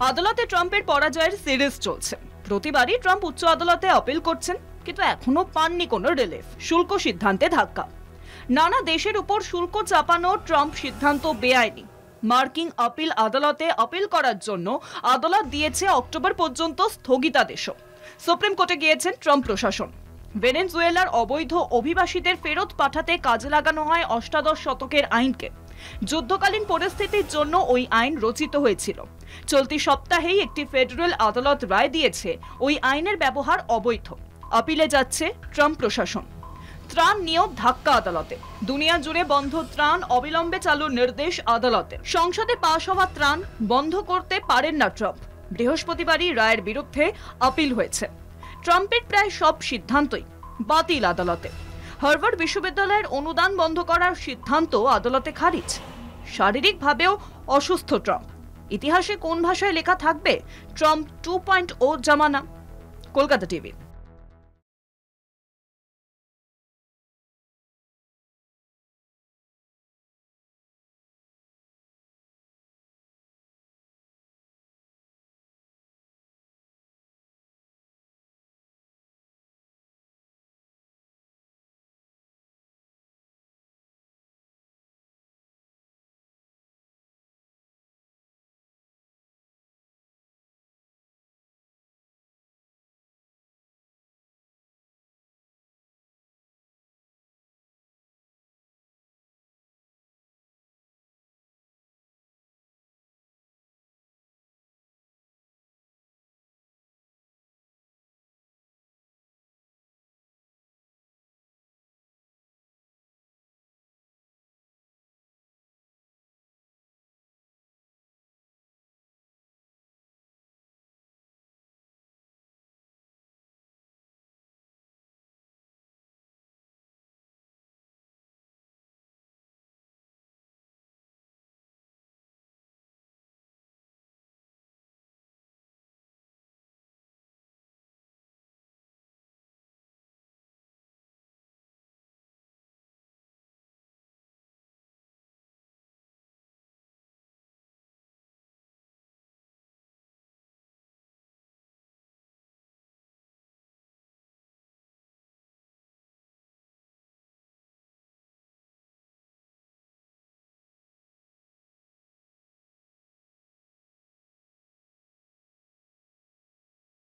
আদালতে ট্রাম্পের পরাজয়ের সিরিজ চলছে। প্রতিবারই ট্রাম্প উচ্চ আদালতে আপিল করছেন, কিন্তু এখনো পাননি কোনো রিলিফ। শুল্ক সিদ্ধান্তে ধাক্কা। নানা দেশের উপর শুল্ক চাপানো ট্রাম্প সিদ্ধান্ত বেআইনি। মার্কিন আপিল আদালতে আপিল করার জন্য আদালত দিয়েছে অক্টোবর পর্যন্ত স্থগিতাদেশও। সুপ্রিম কোর্টে গিয়েছেন ট্রাম্প প্রশাসন। ভেনেজুয়েলার অবৈধ অভিবাসীদের ফেরত পাঠাতে কাজে লাগানো হয় অষ্টাদশ শতকের আইনকে। যুদ্ধকালীন পরিস্থিতির জন্য ওই আইন রচিত হয়েছিল। চলতি সপ্তাহেই একটি ফেডারেল আদালত রায় দিয়েছে ওই আইনের ব্যবহার অবৈধ। আপিলে যাচ্ছে ট্রাম্প প্রশাসন। ত্রাণ নিয়েও ধাক্কা আদালতে। দুনিয়া জুড়ে বন্ধ ত্রাণ অবিলম্বে চালুর নির্দেশ আদালতের। সংসদে পাশ হওয়া ত্রাণ বন্ধ করতে পারেন না ট্রাম্প। বৃহস্পতিবারই রায়ের বিরুদ্ধে আপিল হয়েছে। ট্রাম্পের প্রায় সব সিদ্ধান্তই বাতিল আদালতে। হার্ভার্ড বিশ্ববিদ্যালয়ের অনুদান বন্ধ করার সিদ্ধান্ত আদালতে খারিজ। শারীরিকভাবেও অসুস্থ ট্রাম্প। ইতিহাসে কোন ভাষায় লেখা থাকবে ট্রাম্প 2.0 জামানা? কলকাতা টিভি।